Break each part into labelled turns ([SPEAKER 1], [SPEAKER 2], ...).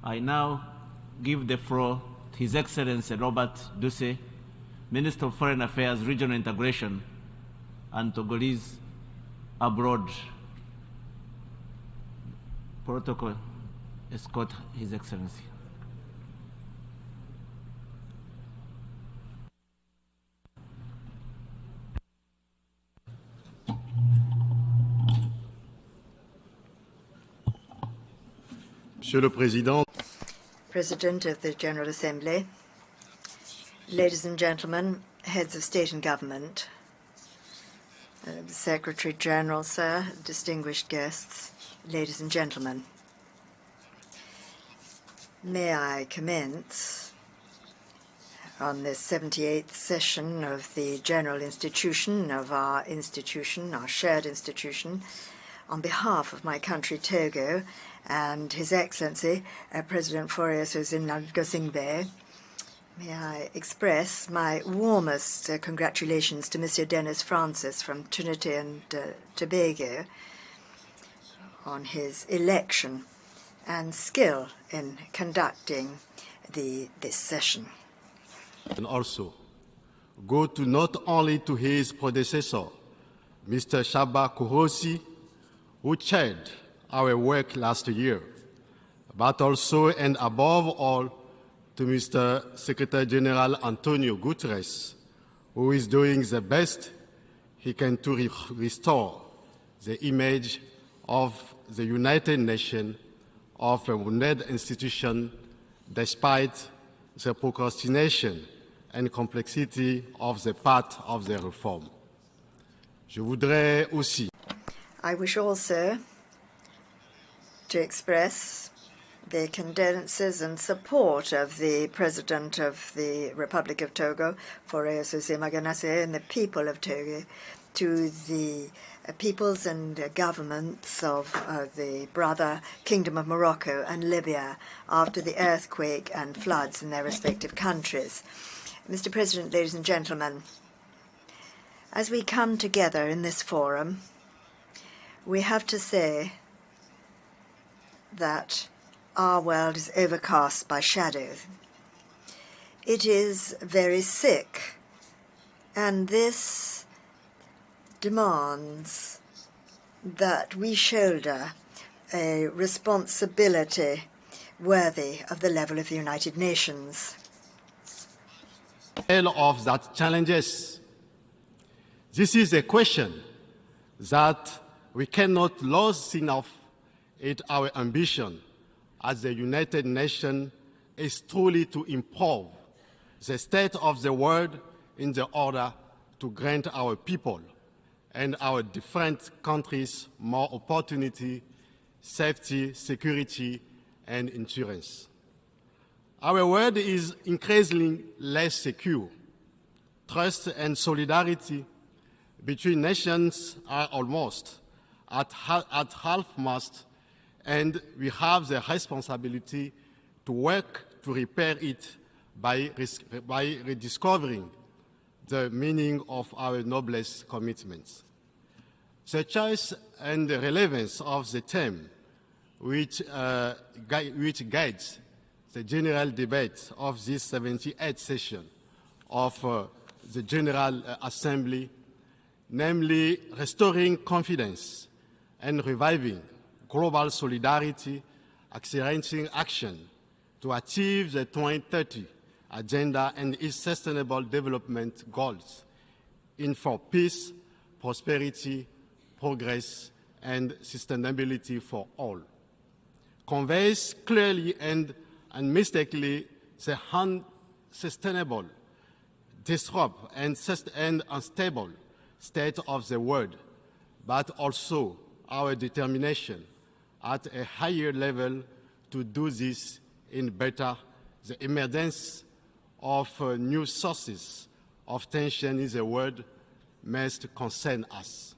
[SPEAKER 1] I now give the floor to His Excellency Robert Duce, Minister of Foreign Affairs, Regional Integration, and Togolese abroad. Protocol, escort His Excellency.
[SPEAKER 2] Monsieur le Président,
[SPEAKER 3] President of the General Assembly, ladies and gentlemen, heads of state and government, Secretary General, sir, distinguished guests, ladies and gentlemen. May I commence on this 78th session of the General Institution of our institution, our shared institution, on behalf of my country, Togo, and His Excellency, President Faure Sesongbe. May I express my warmest congratulations to Monsieur Dennis Francis from Trinity and Tobago on his election and skill in conducting this session.
[SPEAKER 2] And also go to not only to his predecessor, Mr. Shaba Kurosi, who chaired our work last year, but also and above all to Mr. Secretary General Antonio Guterres, who is doing the best he can to restore the image of the United Nations of a wounded institution despite the procrastination and complexity of the path of the reform. Je voudrais aussi
[SPEAKER 3] I wish also to express the condolences and support of the President of the Republic of Togo, Faure Sesongbe, and the people of Togo, to the peoples and governments of the brother Kingdom of Morocco and Libya after the earthquake and floods in their respective countries. Mr. President, ladies and gentlemen, as we come together in this forum, we have to say that our world is overcast by shadows. It is very sick, and this demands that we shoulder a responsibility worthy of the level of the United Nations.
[SPEAKER 2] All of that challenges. This is a question that we cannot lose sight of. Our ambition as the United Nations is truly to improve the state of the world in the order to grant our people and our different countries more opportunity, safety, security, and insurance. Our world is increasingly less secure. Trust and solidarity between nations are almost at half-mast, and we have the responsibility to work to repair it by rediscovering the meaning of our noblest commitments. The choice and the relevance of the theme which guides the general debate of this 78th session of the General Assembly, namely restoring confidence and reviving global solidarity, accelerating action to achieve the 2030 Agenda and its sustainable development goals in for peace, prosperity, progress, and sustainability for all. Conveys clearly and unmistakably the unsustainable, disrupt, and unstable state of the world, but also our determination at a higher level to do this in better. The emergence of new sources of tension in the world must concern us.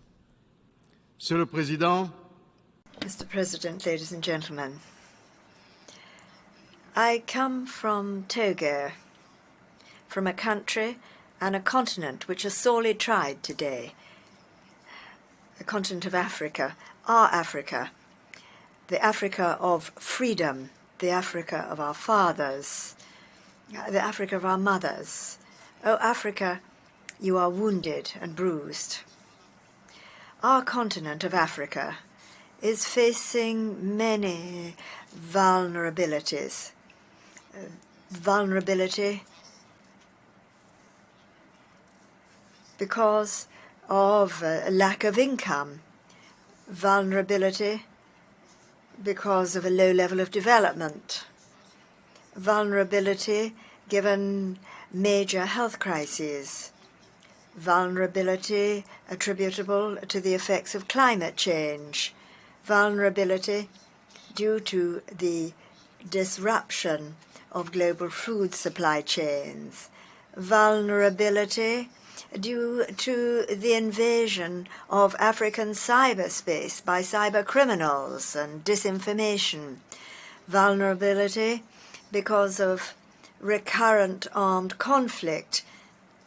[SPEAKER 2] Monsieur le Président,
[SPEAKER 3] Mr. President, ladies and gentlemen, I come from Togo, from a country and a continent which are sorely tried today, the continent of Africa, our Africa, the Africa of freedom the Africa of our fathers, the Africa of our mothers. Oh, Africa, you are wounded and bruised. Our continent of Africa is facing many vulnerabilities. Vulnerability because of a lack of income, vulnerability because of a low level of development, vulnerability given major health crises, vulnerability attributable to the effects of climate change, vulnerability due to the disruption of global food supply chains, vulnerability due to the invasion of African cyberspace by cyber criminals and disinformation, vulnerability because of recurrent armed conflict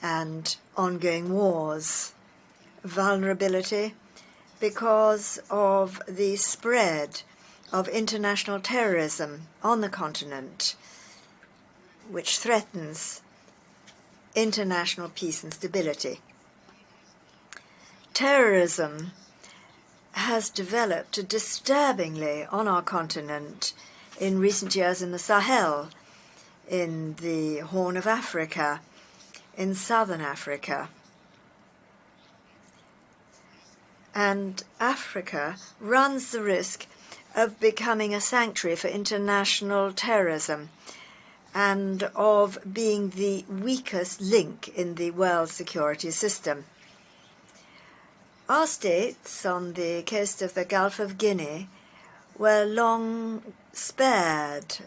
[SPEAKER 3] and ongoing wars, vulnerability because of the spread of international terrorism on the continent, which threatens international peace and stability. Terrorism has developed disturbingly on our continent in recent years in the Sahel, in the Horn of Africa, in southern Africa. And Africa runs the risk of becoming a sanctuary for international terrorism and of being the weakest link in the world security system. Our states on the coast of the Gulf of Guinea were long spared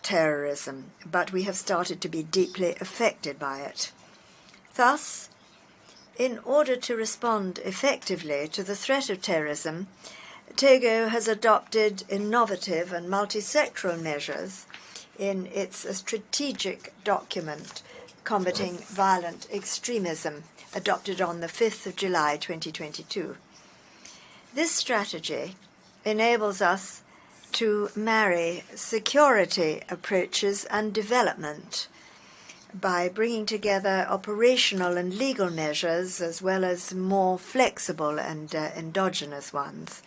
[SPEAKER 3] terrorism, but we have started to be deeply affected by it. Thus, in order to respond effectively to the threat of terrorism, Togo has adopted innovative and multi-sectoral measures in its strategic document, Combating Violent Extremism, adopted on the 5th of July 2022. This strategy enables us to marry security approaches and development by bringing together operational and legal measures as well as more flexible and endogenous ones.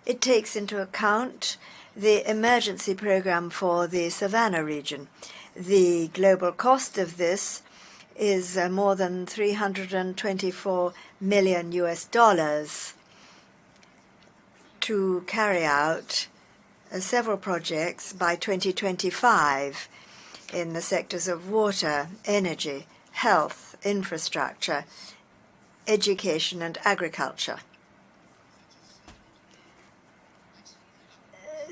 [SPEAKER 3] It takes into account the emergency program for the Savannah region. The global cost of this is more than $324 million to carry out several projects by 2025 in the sectors of water, energy, health, infrastructure, education, and agriculture.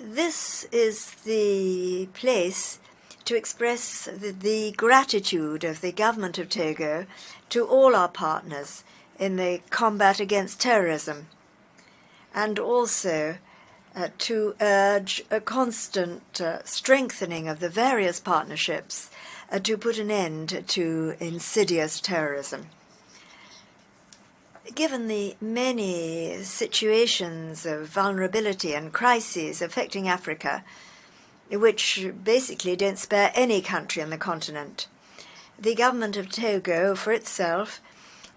[SPEAKER 3] This is the place to express the gratitude of the government of Togo to all our partners in the combat against terrorism, and also to urge a constant strengthening of the various partnerships to put an end to insidious terrorism. Given the many situations of vulnerability and crises affecting Africa, which basically don't spare any country on the continent, the government of Togo, for itself,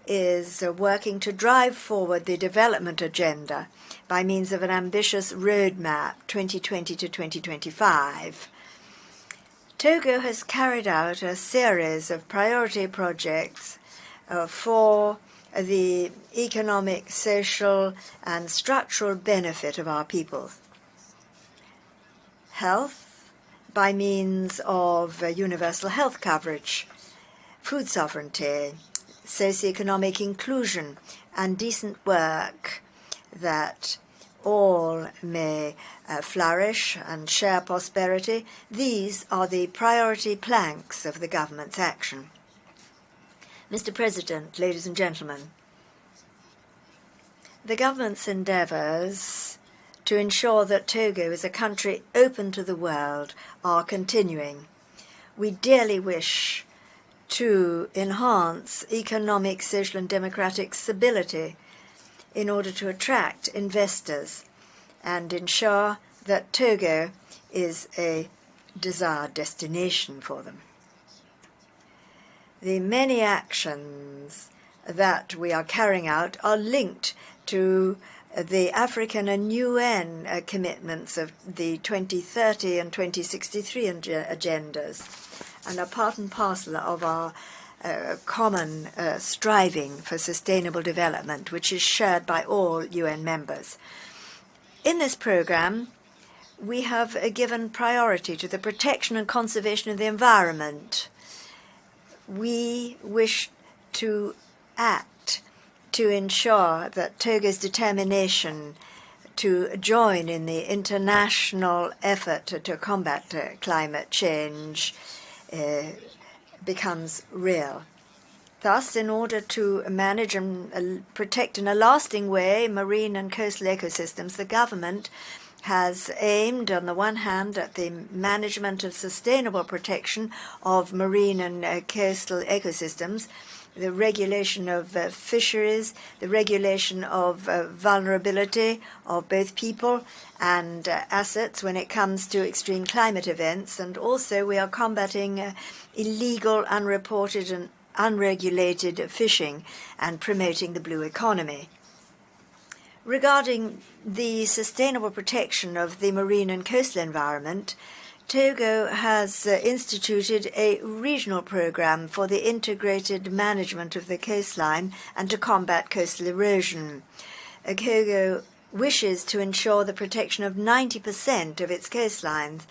[SPEAKER 3] is working to drive forward the development agenda by means of an ambitious roadmap 2020 to 2025. Togo has carried out a series of priority projects for the economic, social, and structural benefit of our people. Health, by means of universal health coverage, food sovereignty, socioeconomic inclusion, and decent work, that all may flourish and share prosperity. These are the priority planks of the government's action. Mr. President, ladies and gentlemen, the government's endeavours to ensure that Togo is a country open to the world are continuing. We dearly wish to enhance economic, social, and democratic stability in order to attract investors and ensure that Togo is a desired destination for them. The many actions that we are carrying out are linked to the African and UN commitments of the 2030 and 2063 agendas, and are part and parcel of our common striving for sustainable development, which is shared by all UN members. In this program, we have given priority to the protection and conservation of the environment. We wish to act to ensure that Togo's determination to join in the international effort to combat climate change becomes real. Thus, in order to manage and protect in a lasting way marine and coastal ecosystems, the government has aimed, on the one hand, at the management of sustainable protection of marine and coastal ecosystems, the regulation of fisheries, the regulation of vulnerability of both people and assets when it comes to extreme climate events, and also we are combating illegal, unreported and unregulated fishing and promoting the blue economy. Regarding the sustainable protection of the marine and coastal environment, Togo has instituted a regional program for the integrated management of the coastline and to combat coastal erosion. Togo wishes to ensure the protection of 90% of its coastlines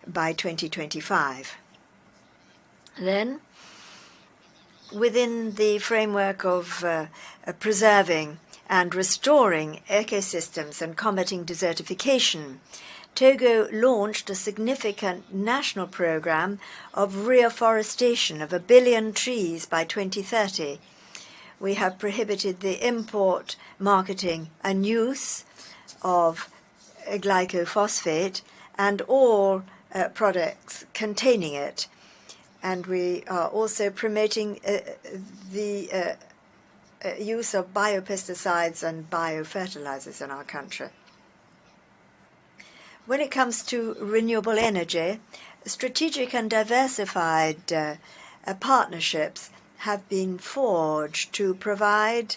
[SPEAKER 3] by 2025. Then, within the framework of preserving and restoring ecosystems and combating desertification, Togo launched a significant national program of reforestation of 1 billion trees by 2030. We have prohibited the import, marketing and use of glyphosate and all products containing it. And we are also promoting the use of biopesticides and biofertilizers in our country. When it comes to renewable energy, strategic and diversified partnerships have been forged to provide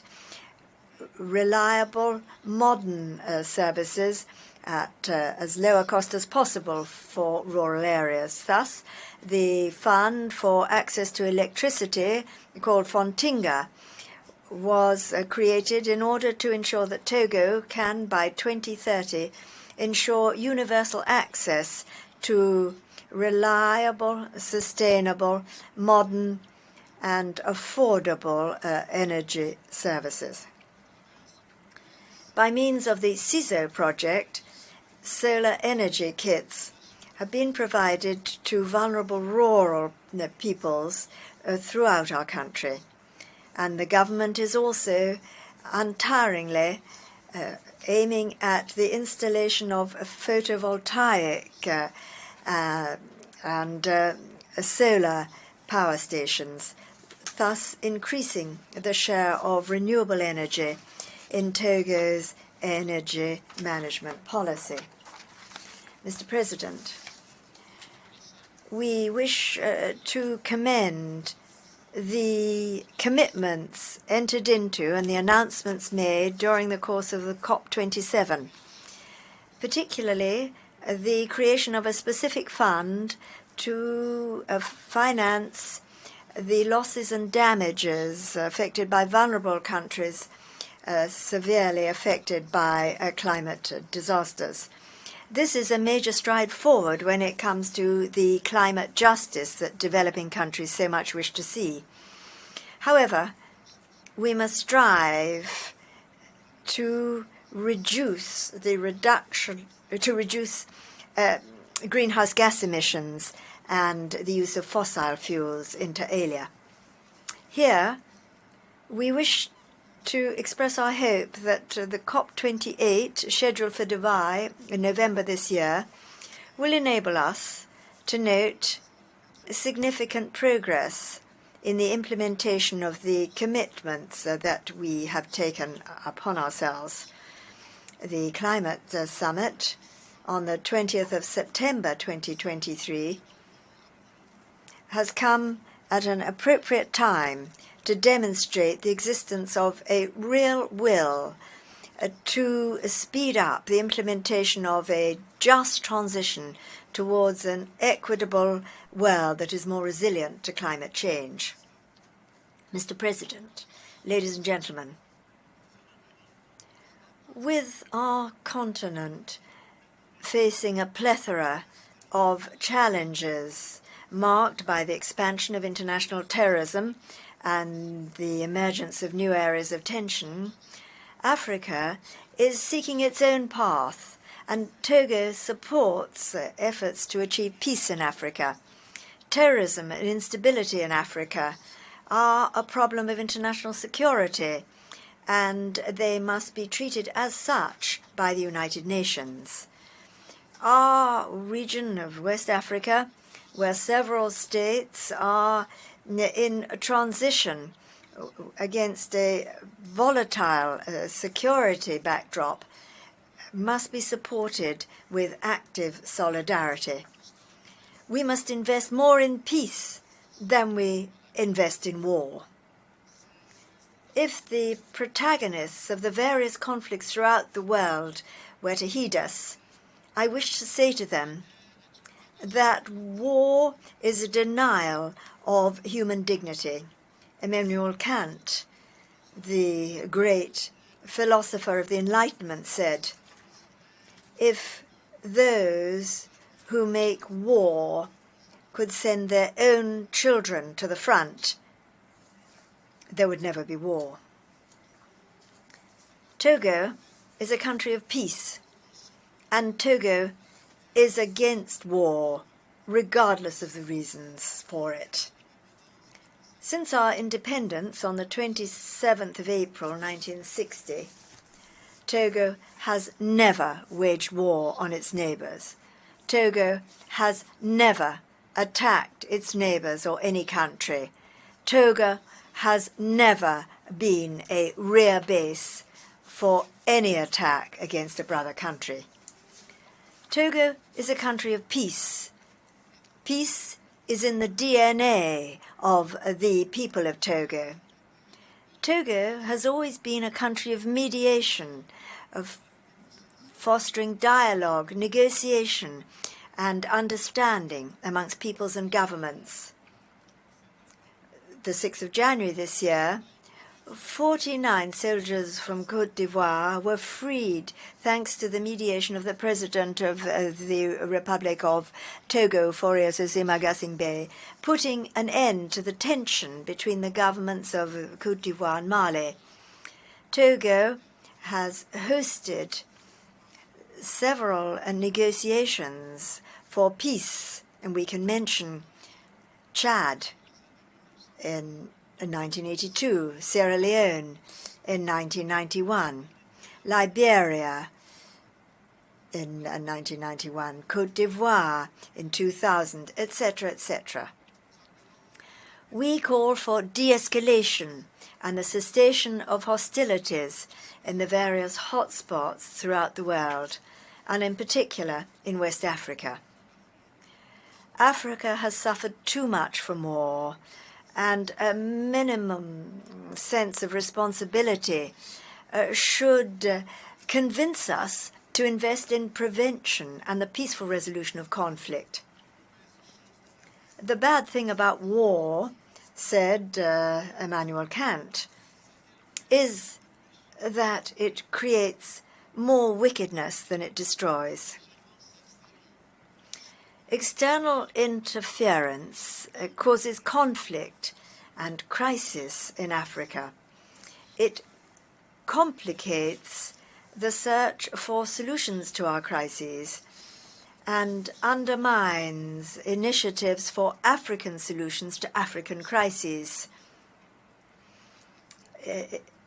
[SPEAKER 3] reliable, modern services at as low a cost as possible for rural areas. Thus, the Fund for Access to Electricity, called Fontinga, was created in order to ensure that Togo can, by 2030, ensure universal access to reliable, sustainable, modern, and affordable energy services. By means of the CISO project, solar energy kits have been provided to vulnerable rural peoples throughout our country. And the government is also untiringly aiming at the installation of photovoltaic and solar power stations, thus increasing the share of renewable energy in Togo's energy management policy. Mr. President, we wish to commend the commitments entered into and the announcements made during the course of the COP27, particularly the creation of a specific fund to finance the losses and damages affected by vulnerable countries severely affected by climate disasters. This is a major stride forward when it comes to the climate justice that developing countries so much wish to see. However, we must strive to reduce greenhouse gas emissions and the use of fossil fuels inter alia. Here, we wish to express our hope that the COP28, scheduled for Dubai in November this year, will enable us to note significant progress in the implementation of the commitments that we have taken upon ourselves. The Climate Summit on the 20th of September 2023 has come at an appropriate time to demonstrate the existence of a real will to speed up the implementation of a just transition towards an equitable world that is more resilient to climate change. Mr. President, ladies and gentlemen, with our continent facing a plethora of challenges marked by the expansion of international terrorism and the emergence of new areas of tension, Africa is seeking its own path, and Togo supports efforts to achieve peace in Africa. Terrorism and instability in Africa are a problem of international security, and they must be treated as such by the United Nations. Our region of West Africa, where several states are in transition against a volatile security backdrop, must be supported with active solidarity. We must invest more in peace than we invest in war. If the protagonists of the various conflicts throughout the world were to heed us, I wish to say to them that war is a denial of human dignity. Immanuel Kant, the great philosopher of the Enlightenment, said, "If those who make war could send their own children to the front, there would never be war." Togo is a country of peace, and Togo is against war, regardless of the reasons for it. Since our independence on the 27th of April 1960, Togo has never waged war on its neighbours. Togo has never attacked its neighbours or any country. Togo has never been a rear base for any attack against a brother country. Togo is a country of peace. Peace is in the DNA of the people of Togo. Togo has always been a country of mediation, of fostering dialogue, negotiation, and understanding amongst peoples and governments. The 6th of January this year, 49 soldiers from Côte d'Ivoire were freed thanks to the mediation of the President of the Republic of Togo, Faure Sese-Magasingbe, putting an end to the tension between the governments of Côte d'Ivoire and Mali. Togo has hosted several negotiations for peace, and we can mention Chad in 1982, Sierra Leone in 1991, Liberia in 1991, Côte d'Ivoire in 2000, etc., etc. We call for de-escalation and the cessation of hostilities in the various hotspots throughout the world, and in particular in West Africa. Africa has suffered too much from war, and a minimum sense of responsibility should convince us to invest in prevention and the peaceful resolution of conflict. The bad thing about war, said Immanuel Kant, is that it creates more wickedness than it destroys. External interference causes conflict and crisis in Africa. It complicates the search for solutions to our crises and undermines initiatives for African solutions to African crises.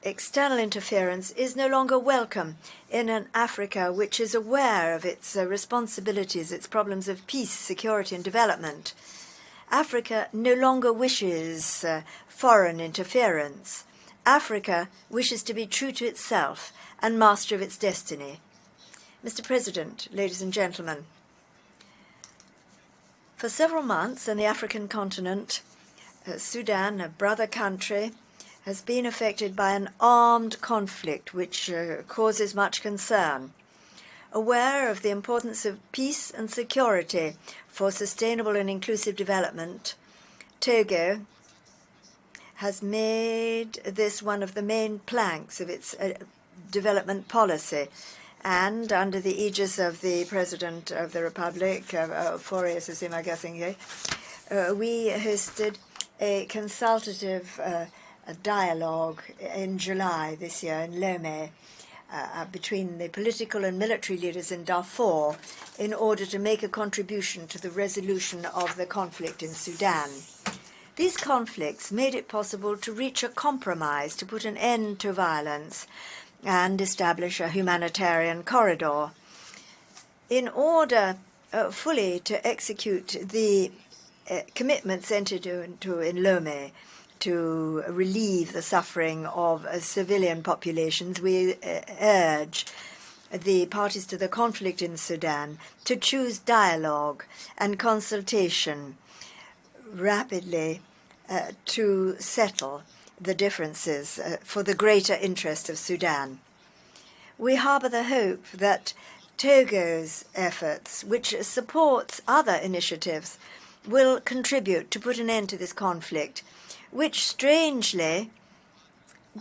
[SPEAKER 3] External interference is no longer welcome in an Africa which is aware of its responsibilities, its problems of peace, security, and development. Africa no longer wishes foreign interference. Africa wishes to be true to itself and master of its destiny. Mr. President, ladies and gentlemen, for several months in the African continent, Sudan, a brother country, has been affected by an armed conflict which causes much concern. Aware of the importance of peace and security for sustainable and inclusive development, Togo has made this one of the main planks of its development policy. And under the aegis of the President of the Republic, Faure Sesema-Gasingé, we hosted a consultative dialogue in July this year in Lomé between the political and military leaders in Darfur in order to make a contribution to the resolution of the conflict in Sudan. These conflicts made it possible to reach a compromise to put an end to violence and establish a humanitarian corridor. In order fully to execute the commitments entered into in Lomé to relieve the suffering of civilian populations, we urge the parties to the conflict in Sudan to choose dialogue and consultation rapidly to settle the differences for the greater interest of Sudan. We harbour the hope that Togo's efforts, which supports other initiatives, will contribute to put an end to this conflict, which strangely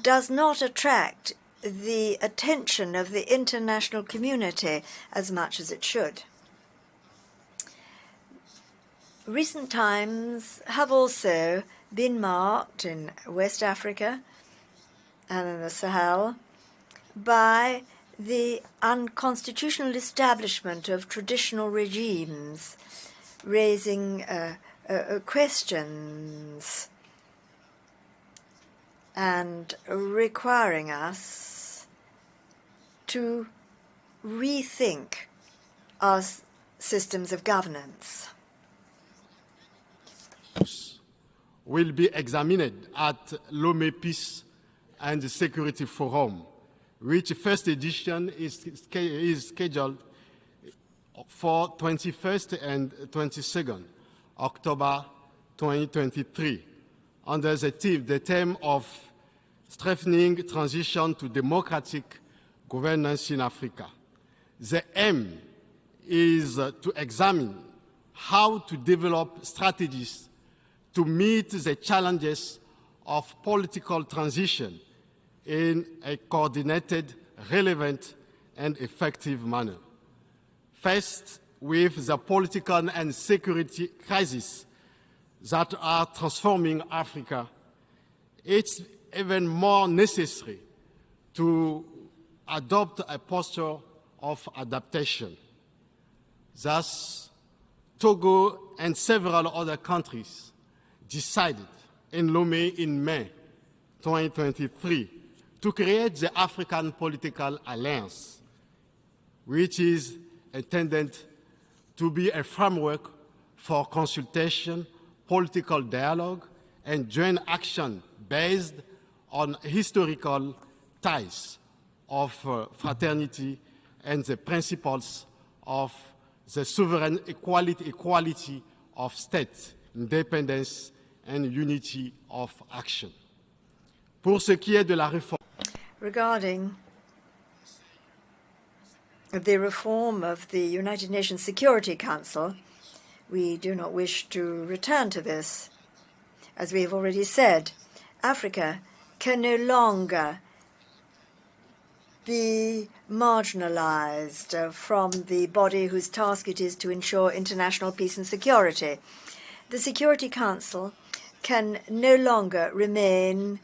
[SPEAKER 3] does not attract the attention of the international community as much as it should. Recent times have also been marked in West Africa and in the Sahel by the unconstitutional establishment of traditional regimes, raising questions and requiring us to rethink our systems of governance.
[SPEAKER 2] Will be examined at Lomé Peace and Security Forum, which first edition is scheduled for 21st and 22nd October 2023, under the theme of strengthening transition to democratic governance in Africa. The aim is to examine how to develop strategies to meet the challenges of political transition in a coordinated, relevant, and effective manner. Faced with the political and security crises that are transforming Africa, it's even more necessary to adopt a posture of adaptation. Thus, Togo and several other countries decided in Lomé in May 2023 to create the African Political Alliance, which is intended to be a framework for consultation, political dialogue, and joint action based on historical ties of fraternity and the principles of the sovereign equality of states, independence, and unity of action. Pour ce qui est de la réforme,
[SPEAKER 3] regarding the reform of the United Nations Security Council, we do not wish to return to this. As we have already said, Africa can no longer be marginalized from the body whose task it is to ensure international peace and security. The Security Council can no longer remain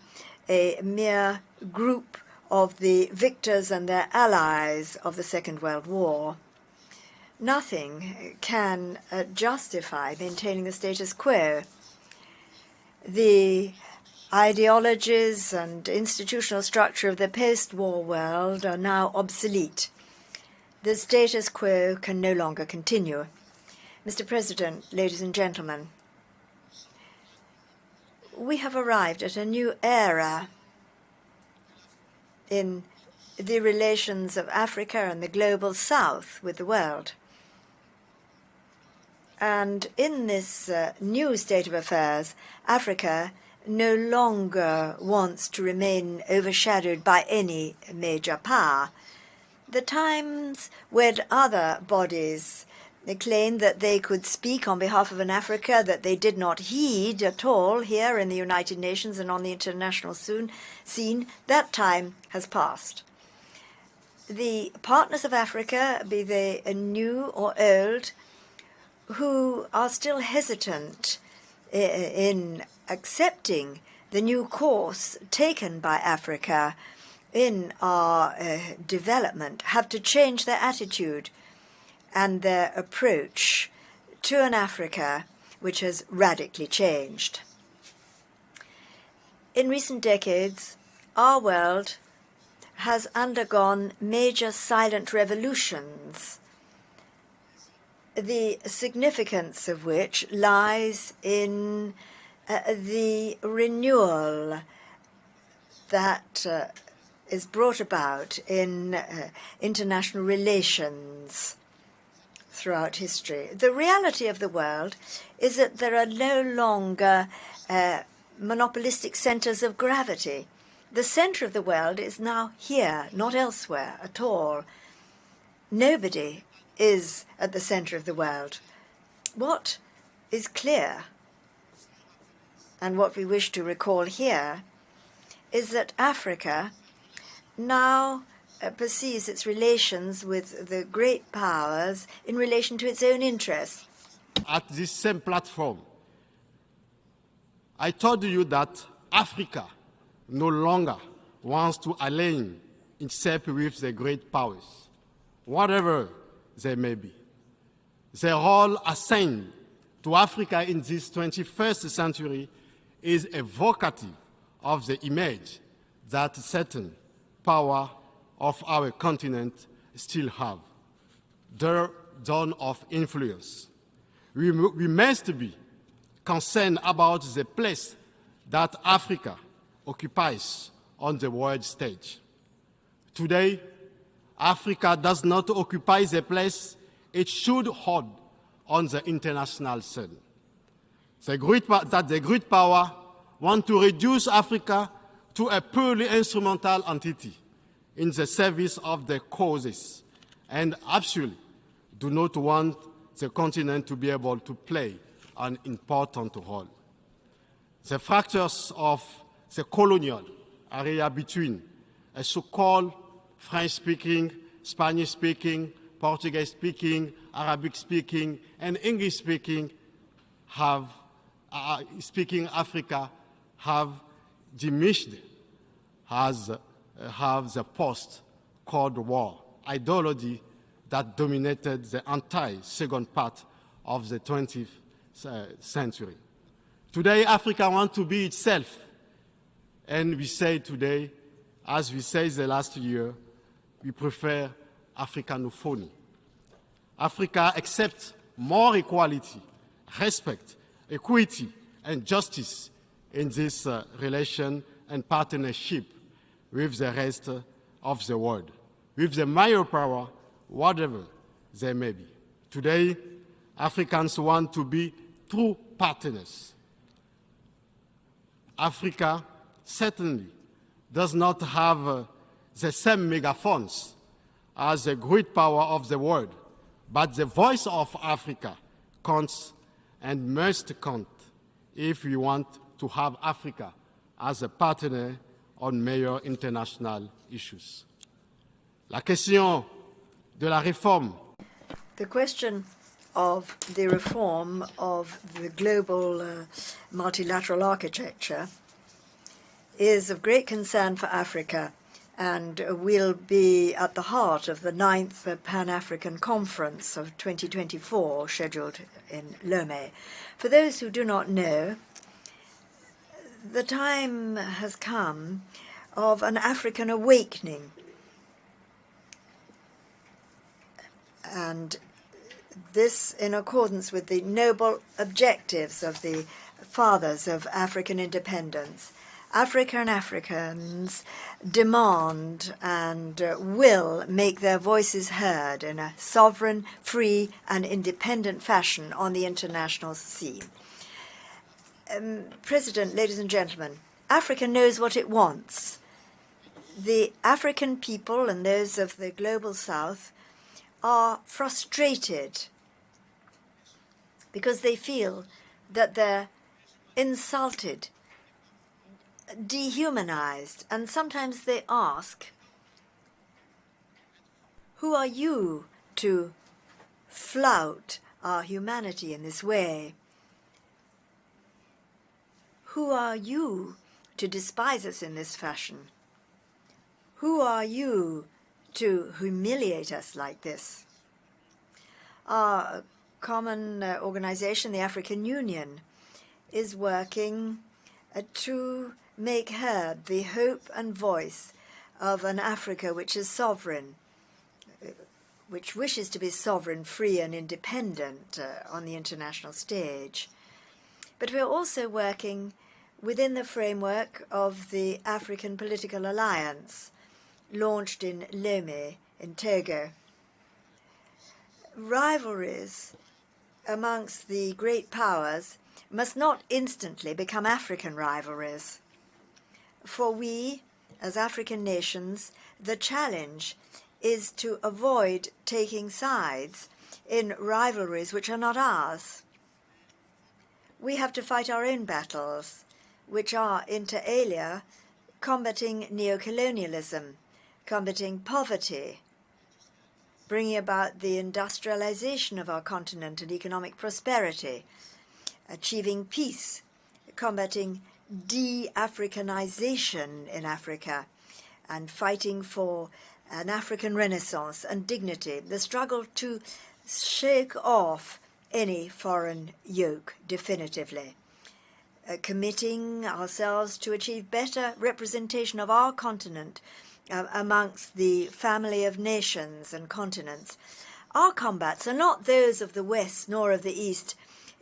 [SPEAKER 3] a mere group of the victors and their allies of the Second World War. Nothing can justify maintaining the status quo. The ideologies and institutional structure of the post-war world are now obsolete. The status quo can no longer continue. Mr. President, ladies and gentlemen, we have arrived at a new era in the relations of Africa and the global south with the world. And in this new state of affairs, Africa no longer wants to remain overshadowed by any major power. The times when other bodies claimed that they could speak on behalf of an Africa that they did not heed at all here in the United Nations and on the international scene, that time has passed. The partners of Africa, be they new or old, who are still hesitant in accepting the new course taken by Africa in our development, have to change their attitude and their approach to an Africa which has radically changed. In recent decades, our world has undergone major silent revolutions, the significance of which lies in the renewal that is brought about in international relations throughout history. The reality of the world is that there are no longer monopolistic centers of gravity. The center of the world is now here, not elsewhere at all. Nobody is at the center of the world. What is clear, and what we wish to recall here, is that Africa now perceives its relations with the great powers in relation to its own interests.
[SPEAKER 2] At this same platform, I told you that Africa no longer wants to align itself with the great powers, whatever they may be. The role assigned to Africa in this 21st century is evocative of the image that certain power of our continent still have, their zone of influence. We must be concerned about the place that Africa occupies on the world stage. Today, Africa does not occupy the place it should hold on the international scene. The great power want to reduce Africa to a purely instrumental entity in the service of their causes, and absolutely do not want the continent to be able to play an important role. The fractures of the colonial area between a so-called French-speaking, Spanish-speaking, Portuguese-speaking, Arabic-speaking, and English-speaking speaking Africa have diminished as have the post-Cold War ideology that dominated the entire second part of the 20th century. Today, Africa wants to be itself, and we say today, as we said the last year, we prefer Africanophony. Africa accepts more equality, respect, equity, and justice in this relation and partnership with the rest of the world, with the major power, whatever they may be. Today, Africans want to be true partners. Africa certainly does not have the same megaphones as the great power of the world, but the voice of Africa counts and must count if we want to have Africa as a partner on major international issues. La question de la réforme.
[SPEAKER 3] The question of the reform of the global multilateral architecture is of great concern for Africa and will be at the heart of the 9th Pan-African Conference of 2024, scheduled in Lomé. For those who do not know, the time has come of an African awakening. And this in accordance with the noble objectives of the fathers of African independence. Africa and Africans demand and will make their voices heard in a sovereign, free and independent fashion on the international scene. President, ladies and gentlemen, Africa knows what it wants. The African people and those of the global south are frustrated because they feel that they're insulted, dehumanized, and sometimes they ask, who are you to flout our humanity in this way? Who are you to despise us in this fashion? Who are you to humiliate us like this? Our common organization, the African Union, is working to make heard the hope and voice of an Africa which is sovereign, which wishes to be sovereign, free and independent on the international stage. But we're also working within the framework of the African Political Alliance, launched in Lomé in Togo. Rivalries amongst the great powers must not instantly become African rivalries. For we, as African nations, the challenge is to avoid taking sides in rivalries which are not ours. We have to fight our own battles, which are, inter alia, combating neocolonialism, combating poverty, bringing about the industrialization of our continent and economic prosperity, achieving peace, combating de-Africanization in Africa, and fighting for an African renaissance and dignity, the struggle to shake off any foreign yoke definitively, committing ourselves to achieve better representation of our continent amongst the family of nations and continents. Our combats are not those of the West nor of the East,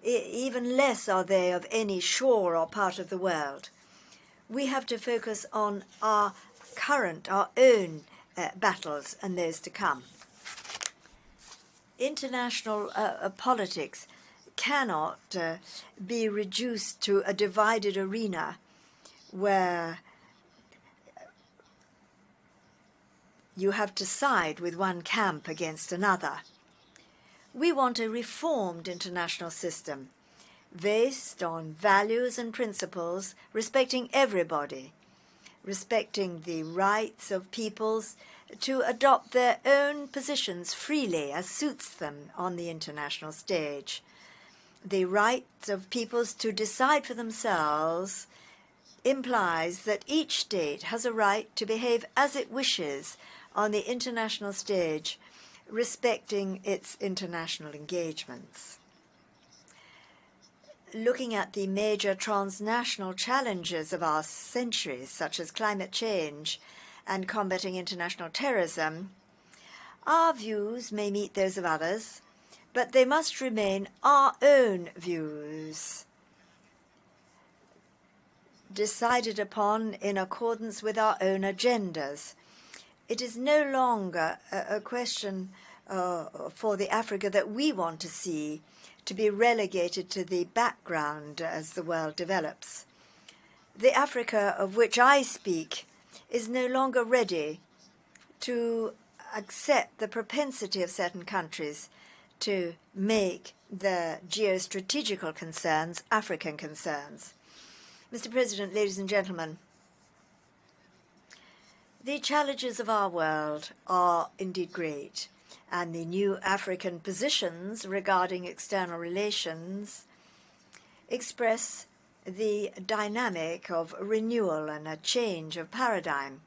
[SPEAKER 3] even less are they of any shore or part of the world. We have to focus on our current, our own battles and those to come. International politics cannot be reduced to a divided arena where you have to side with one camp against another. We want a reformed international system based on values and principles, respecting everybody, respecting the rights of peoples to adopt their own positions freely as suits them on the international stage. The right of peoples to decide for themselves implies that each state has a right to behave as it wishes on the international stage, respecting its international engagements. Looking at the major transnational challenges of our centuries, such as climate change and combating international terrorism, our views may meet those of others, but they must remain our own views, decided upon in accordance with our own agendas. It is no longer a question for the Africa that we want to see to be relegated to the background as the world develops. The Africa of which I speak is no longer ready to accept the propensity of certain countries to make their geostrategical concerns African concerns. Mr. President, ladies and gentlemen, the challenges of our world are indeed great, and the new African positions regarding external relations express the dynamic of renewal and a change of paradigm.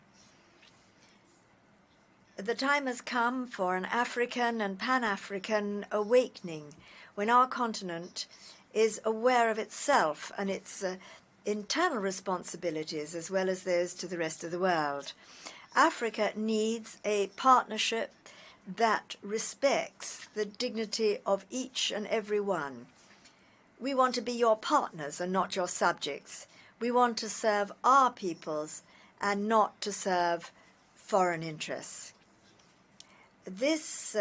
[SPEAKER 3] The time has come for an African and Pan-African awakening when our continent is aware of itself and its internal responsibilities as well as those to the rest of the world. Africa needs a partnership that respects the dignity of each and every one. We want to be your partners and not your subjects. We want to serve our peoples and not to serve foreign interests. This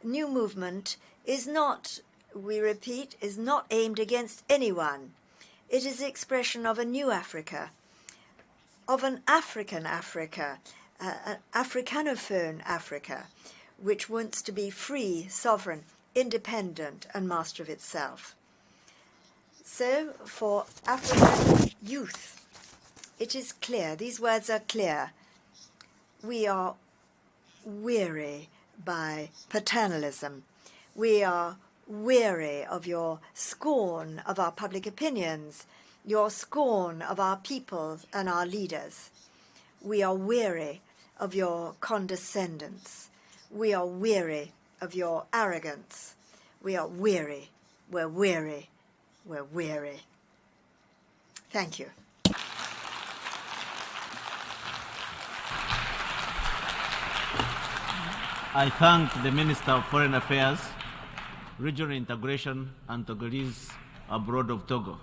[SPEAKER 3] new movement is not, we repeat, is not aimed against anyone. It is the expression of a new Africa, of an African Africa, an Africanophone Africa, which wants to be free, sovereign, independent, and master of itself. So, for African youth, it is clear, these words are clear. We are weary by paternalism. We are weary of your scorn of our public opinions, your scorn of our people and our leaders. We are weary of your condescendence. We are weary of your arrogance. We are weary. We're weary. We're weary. Thank you.
[SPEAKER 1] I thank the Minister of Foreign Affairs, Regional Integration and Togolese abroad of Togo.